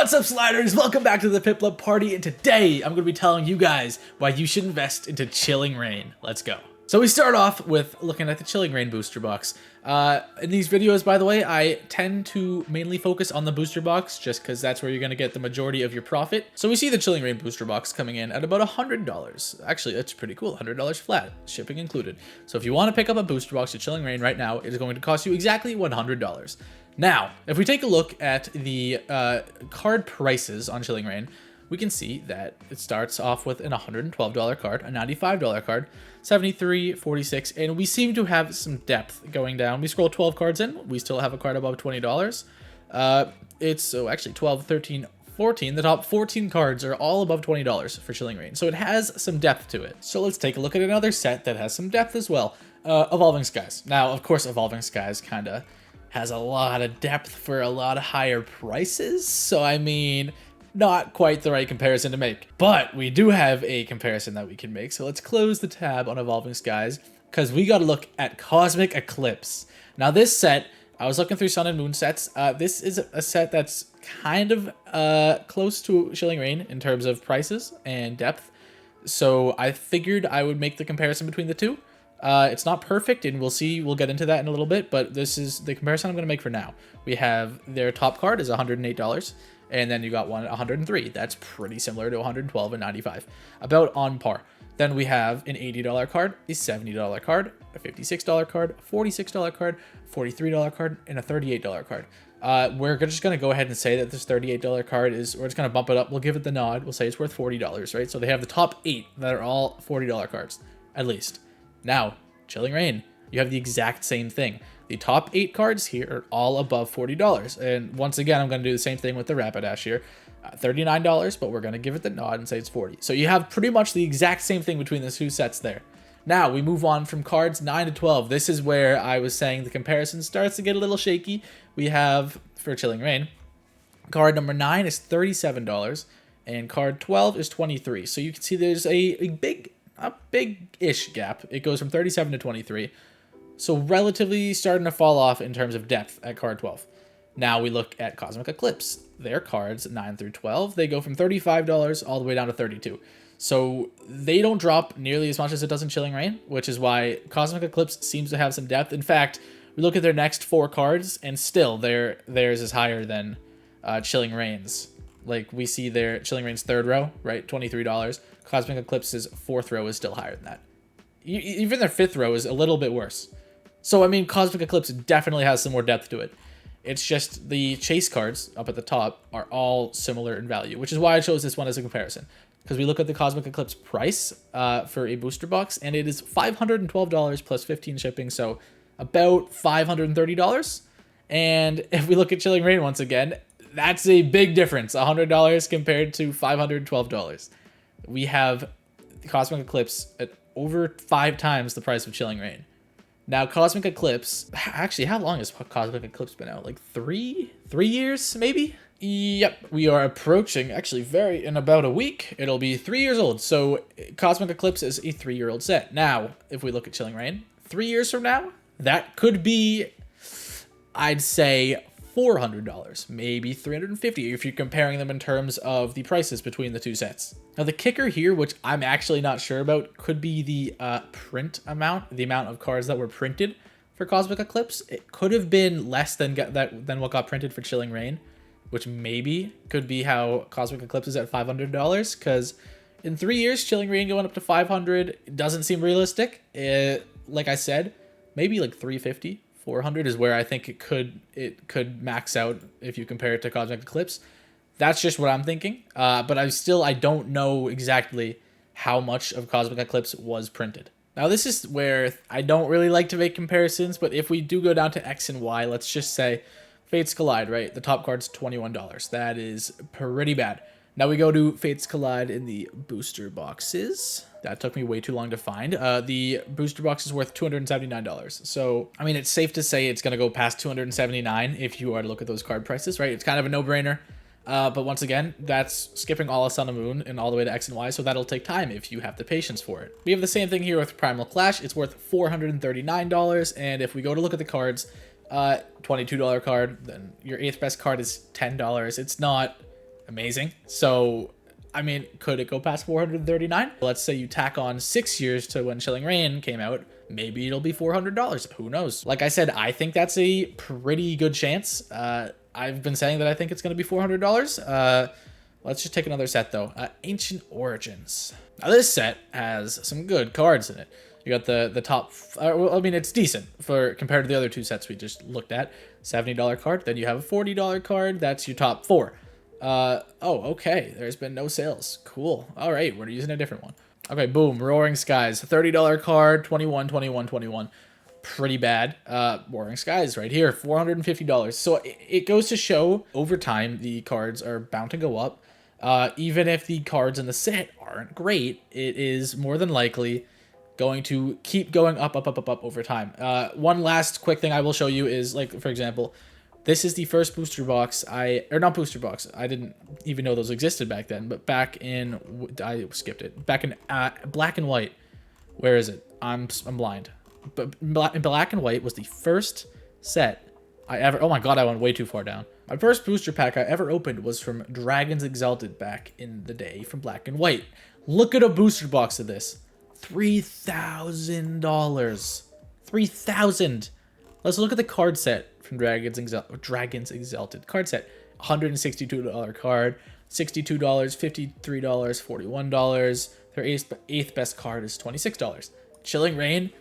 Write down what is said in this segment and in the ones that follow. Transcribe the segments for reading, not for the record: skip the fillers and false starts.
What's up, sliders? Welcome back to the Piplup Party, and today I'm going to be telling you guys why you should invest into Chilling Reign. Let's go. So we start off with looking at the Chilling Reign booster box. In these videos, by the way, I tend to mainly focus on the booster box just because that's where you're going to get the majority of your profit. So we see the Chilling Reign booster box coming in at about $100. Actually, that's pretty cool. $100 flat, shipping included. So if you want to pick up a booster box of Chilling Reign right now, it is going to cost you exactly $100. Now, if we take a look at the card prices on Chilling Reign, we can see that it starts off with an $112 card, a $95 card, $73, $46, and we seem to have some depth going down. We scroll 12 cards in, we still have a card above $20. It's actually 12, 13, 14. The top 14 cards are all above $20 for Chilling Reign, so it has some depth to it. So let's take a look at another set that has some depth as well, Evolving Skies. Now, of course, Evolving Skies kind of has a lot of depth for a lot of higher prices, so I mean, not quite the right comparison to make. But we do have a comparison that we can make, so let's close the tab on Evolving Skies, because we got to look at Cosmic Eclipse. Now this set, I was looking through Sun and Moon sets, this is a set that's kind of close to Chilling Reign in terms of prices and depth, so I figured I would make the comparison between the two. It's not perfect, and we'll get into that in a little bit, but this is the comparison I'm going to make for now. We have their top card is $108, and then you got one at $103. That's pretty similar to $112 and $95, about on par. Then we have an $80 card, a $70 card, a $56 card, a $46 card, $43 card, and a $38 card. We're just going to go ahead and say that this $38 card is, we're just going to bump it up. We'll give it the nod. We'll say it's worth $40, right? So they have the top 8 that are all $40 cards, at least. Now, Chilling Reign, you have the exact same thing. The top 8 cards here are all above $40. And once again, I'm going to do the same thing with the Rapidash here. $39, but we're going to give it the nod and say it's $40. So you have pretty much the exact same thing between the two sets there. Now, we move on from cards 9 to 12. This is where I was saying the comparison starts to get a little shaky. We have, for Chilling Reign, card number 9 is $37, and card 12 is $23. So you can see there's a big-ish gap. It goes from 37 to 23. So relatively starting to fall off in terms of depth at card 12. Now we look at Cosmic Eclipse. Their cards, 9 through 12, they go from $35 all the way down to $32. So they don't drop nearly as much as it does in Chilling Reign, which is why Cosmic Eclipse seems to have some depth. In fact, we look at their next 4 cards, and still theirs is higher than Chilling Reign's. Like, we see their Chilling Reign's 3rd row, right, $23. Cosmic Eclipse's 4th row is still higher than that. Even their 5th row is a little bit worse. So, I mean, Cosmic Eclipse definitely has some more depth to it. It's just the chase cards up at the top are all similar in value, which is why I chose this one as a comparison. Because we look at the Cosmic Eclipse price for a booster box, and it is $512 plus 15 shipping, so about $530. And if we look at Chilling Reign once again, that's a big difference, $100 compared to $512. We have Cosmic Eclipse at over 5 times the price of Chilling Reign. Now, Cosmic Eclipse, actually, how long has Cosmic Eclipse been out? Like 3 years, maybe? Yep, we are approaching, actually, in about a week, it'll be 3 years old. So Cosmic Eclipse is a 3-year-old set. Now, if we look at Chilling Reign, 3 years from now, that could be, I'd say, $400, maybe $350 if you're comparing them in terms of the prices between the two sets. Now the kicker here, which I'm actually not sure about, could be the print amount, the amount of cards that were printed for Cosmic Eclipse. It could have been less than what got printed for Chilling Reign, which maybe could be how Cosmic Eclipse is at $500, because in 3 years, Chilling Reign going up to $500 doesn't seem realistic. Like I said, maybe like $350. $400 is where I think it could max out if you compare it to Cosmic Eclipse. That's just what I'm thinking. But I don't know exactly how much of Cosmic Eclipse was printed. Now this is where I don't really like to make comparisons, but if we do go down to X and Y, let's just say Fates Collide, right? The top card's $21. That is pretty bad. Now we go to Fates Collide in the booster boxes. That took me way too long to find. The booster box is worth $279. So, I mean, it's safe to say it's going to go past $279 if you are to look at those card prices, right? It's kind of a no-brainer. But once again, that's skipping all of Sun and Moon and all the way to X and Y, so that'll take time if you have the patience for it. We have the same thing here with Primal Clash. It's worth $439, and if we go to look at the cards, $22 card, then your 8th best card is $10. It's not amazing. So, I mean, could it go past 439? Let's say you tack on 6 years to when Chilling Reign came out. Maybe it'll be $400. Who knows? Like I said, I think that's a pretty good chance. I've been saying that I think it's going to be $400. Let's just take another set, though. Ancient Origins. Now, this set has some good cards in it. You got the top, well, I mean, it's decent for compared to the other two sets we just looked at. $70 card. Then you have a $40 card. That's your top 4. Oh, okay. There's been no sales. Cool. All right. We're using a different one. Okay, boom. Roaring Skies. $30 card. 21, 21, 21. Pretty bad. Roaring Skies right here. $450. So it goes to show over time the cards are bound to go up. Even if the cards in the set aren't great, it is more than likely going to keep going up, up, up, up, up over time. One last quick thing I will show you is, like, for example, this is the first booster box or not booster box. I didn't even know those existed back then, but back in, I skipped it. Back in black and white. Where is it? I'm blind. But in black and white was the first set I ever, oh my god, I went way too far down. My first booster pack I ever opened was from Dragons Exalted back in the day from black and white. Look at a booster box of this. $3,000. $3,000. Let's look at the card set from Dragons Exalted. Card set, $162 card, $62, $53, $41. Their eighth best card is $26. Chilling Reign,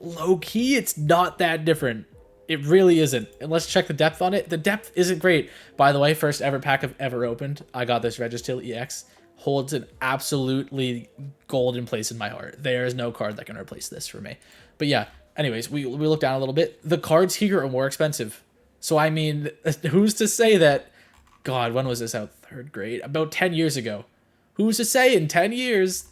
low key, it's not that different. It really isn't. And let's check the depth on it. The depth isn't great. By the way, first ever pack I've ever opened. I got this Registil EX. Holds an absolutely golden place in my heart. There is no card that can replace this for me. But yeah, anyways, we look down a little bit. The cards here are more expensive. So I mean, who's to say that, God, when was this out? 3rd grade? About 10 years ago. Who's to say in 10 years,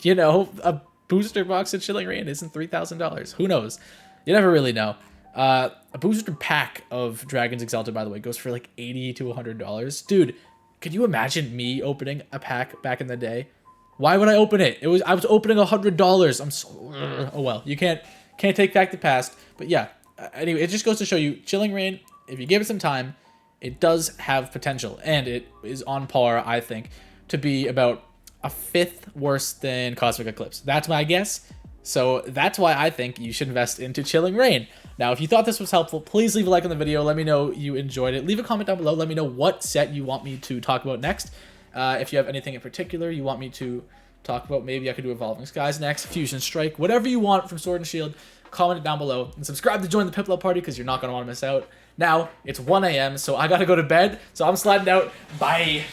you know, a booster box of Chilling Reign isn't $3,000? Who knows? You never really know. A booster pack of Dragons Exalted, by the way, goes for like $80 to $100. Dude, could you imagine me opening a pack back in the day? Why would I open it? I was opening $100. I'm so, oh well, you can't take back the past. But yeah, anyway, it just goes to show you, Chilling Reign, if you give it some time, it does have potential, and it is on par, I think, to be about a 5th worse than Cosmic Eclipse. That's my guess. So that's why I think you should invest into Chilling Reign. Now, if you thought this was helpful, please leave a like on the video. Let me know you enjoyed it. Leave a comment down below. Let me know what set you want me to talk about next. If you have anything in particular you want me to talk about, maybe I could do Evolving Skies next, Fusion Strike, whatever you want from Sword and Shield, comment it down below. And subscribe to join the Piplup party because you're not going to want to miss out. Now, it's 1 a.m., so I got to go to bed. So I'm sliding out. Bye.